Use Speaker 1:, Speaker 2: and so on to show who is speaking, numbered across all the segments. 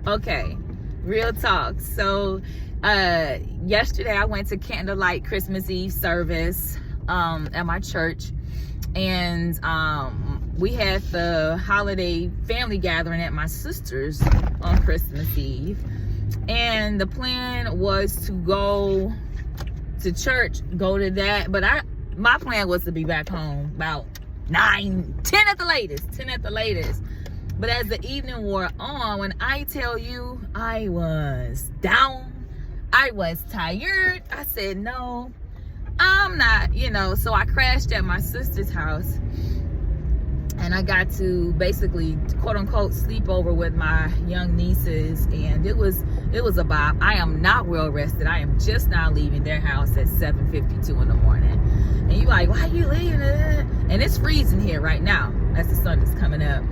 Speaker 1: Okay, real talk. So yesterday I went to candlelight Christmas Eve service at my church, and we had the holiday family gathering at my sister's on Christmas Eve, and the plan was to go to church, go to that, but my plan was to be back home about 10 at the latest. But as the evening wore on, when I tell you I was down, I was tired, I said, no, I'm not, so I crashed at my sister's house, and I got to basically, quote unquote, sleep over with my young nieces, and it was a bop. I am not well rested. I am just now leaving their house at 7:52 in the morning. And you're like, why are you leaving it? And it's freezing here right now as the sun is coming up.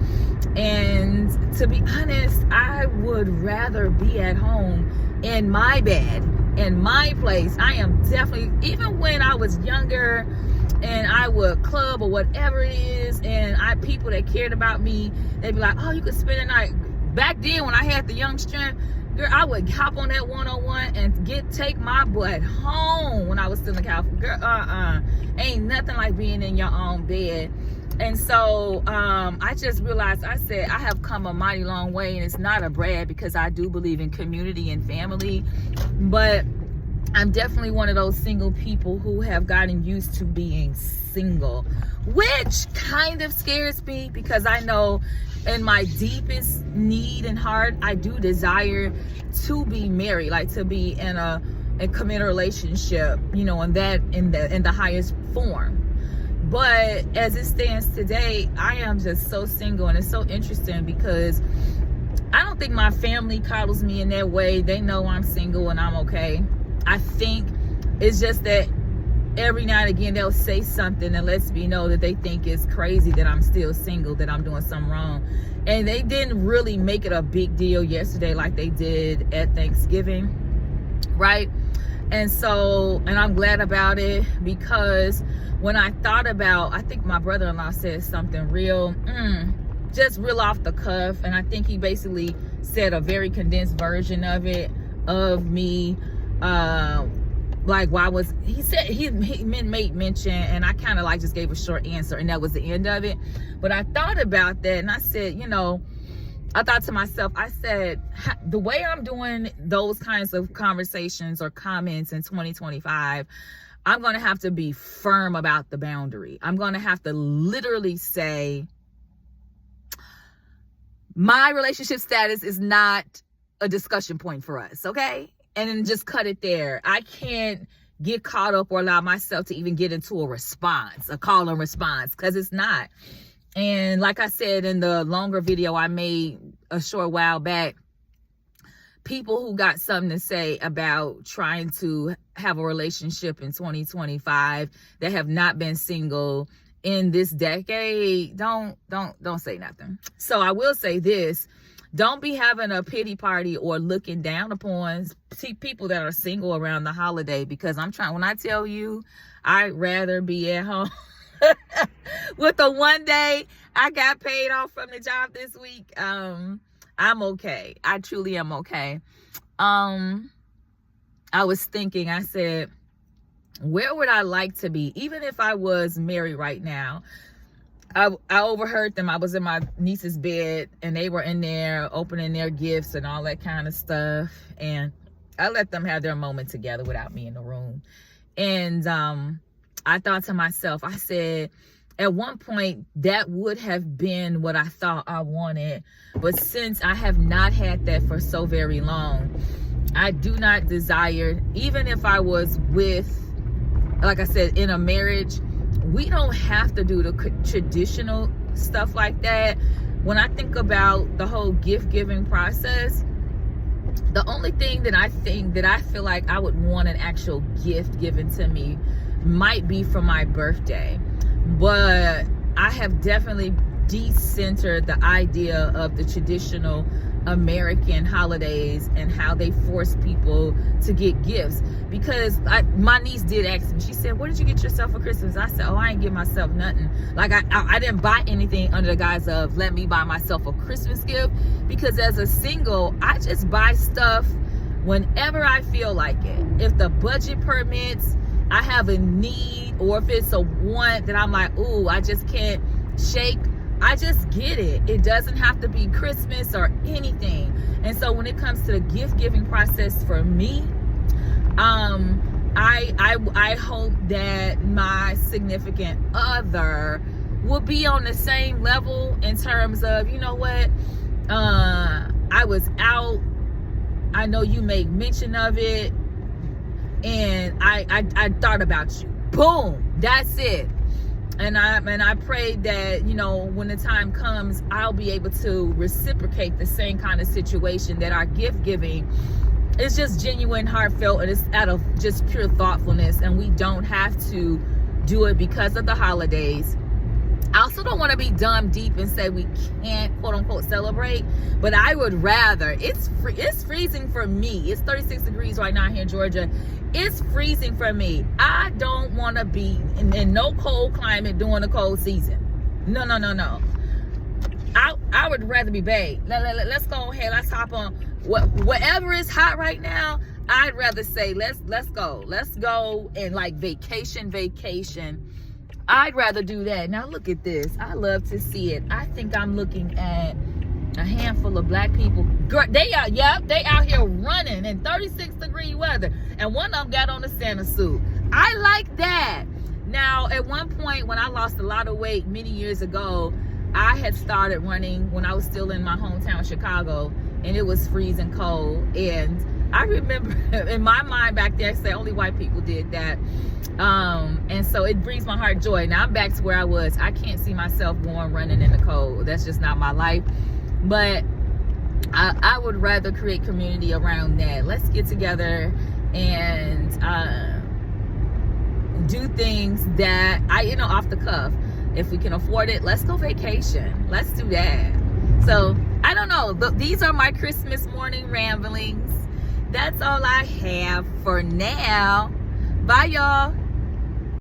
Speaker 1: And to be honest, I would rather be at home in my bed, in my place. I am definitely, even when I was younger and I would club or whatever it is, and people that cared about me, they'd be like, oh, you could spend the night. Back then when I had the young strength, girl, I would hop on that 101 and take my butt home when I was still in California. Girl, ain't nothing like being in your own bed. And so I just realized, I said, I have come a mighty long way, and it's not a brag because I do believe in community and family, but I'm definitely one of those single people who have gotten used to being single, which kind of scares me because I know in my deepest need and heart, I do desire to be married, like to be in a committed relationship, in the highest form. But as it stands today, I am just so single, and it's so interesting because I don't think my family coddles me in that way. They know I'm single and I'm okay. I think it's just that every now and again they'll say something that lets me know that they think it's crazy that I'm still single, that I'm doing something wrong. And they didn't really make it a big deal yesterday like they did at Thanksgiving, right? And so, and I'm glad about it, because when I thought about, I think my brother-in-law said something just real off the cuff, and I think he basically said a very condensed version of it, of me, like why was he said he made mention, and I kind of like just gave a short answer, and that was the end of it. But I thought about that, and I said, I thought to myself, I said, the way I'm doing those kinds of conversations or comments in 2025, I'm going to have to be firm about the boundary. I'm going to have to literally say, my relationship status is not a discussion point for us, okay? And then just cut it there. I can't get caught up or allow myself to even get into a call and response, because it's not. And like I said in the longer video I made a short while back, people who got something to say about trying to have a relationship in 2025 that have not been single in this decade, don't say nothing. So I will say this: don't be having a pity party or looking down upon people that are single around the holiday, because when I tell you, I'd rather be at home with the one day I got paid off from the job this week. I'm okay. I truly am okay. I was thinking, I said, where would I like to be? Even if I was married right now. I overheard them. I was in my niece's bed, and they were in there opening their gifts and all that kind of stuff. And I let them have their moment together without me in the room. And I thought to myself, I said, at one point, that would have been what I thought I wanted. But since I have not had that for so very long, I do not desire, even if I was with, like I said, in a marriage, we don't have to do the traditional stuff like that. When I think about the whole gift giving process, the only thing that I feel like I would want an actual gift given to me might be for my birthday. But I have definitely decentered the idea of the traditional American holidays and how they force people to get gifts. Because my niece did ask me, she said, what did you get yourself for Christmas? I said, oh, I ain't get myself nothing. Like I didn't buy anything under the guise of let me buy myself a Christmas gift, because as a single, I just buy stuff whenever I feel like it. If the budget permits, I have a need, or if it's a want that I'm like, ooh, I just can't shake, I just get it. It doesn't have to be Christmas or anything. And so when it comes to the gift giving process for me, I hope that my significant other will be on the same level in terms of, you know what, I was out, I know you made mention of it, and I thought about you. Boom, that's it. And I pray that, you know, when the time comes, I'll be able to reciprocate the same kind of situation, that our gift giving is just genuine, heartfelt, and it's out of just pure thoughtfulness, and we don't have to do it because of the holidays. I also don't want to be dumb deep and say we can't quote unquote celebrate, but I would rather, it's freezing for me. It's 36 degrees right now here in Georgia. It's freezing for me. I don't want to be in no cold climate during the cold season. No. I would rather be bathed. Let's go ahead. Let's hop on whatever is hot right now. I'd rather say let's go and like vacation. I'd rather do that. Now look at this. I love to see it. I think I'm looking at a handful of black people. They out here running in 36 degree weather, and one of them got on a Santa suit. I like that. Now, at one point when I lost a lot of weight many years ago, I had started running when I was still in my hometown, Chicago, and it was freezing cold. And I remember in my mind back there, I say only white people did that. And so it brings my heart joy. Now I'm back to where I was. I can't see myself going running in the cold. That's just not my life. But I would rather create community around that. Let's get together and do things that off the cuff. If we can afford it, let's go vacation. Let's do that. So I don't know. These are my Christmas morning ramblings. That's all I have for now. Bye, y'all.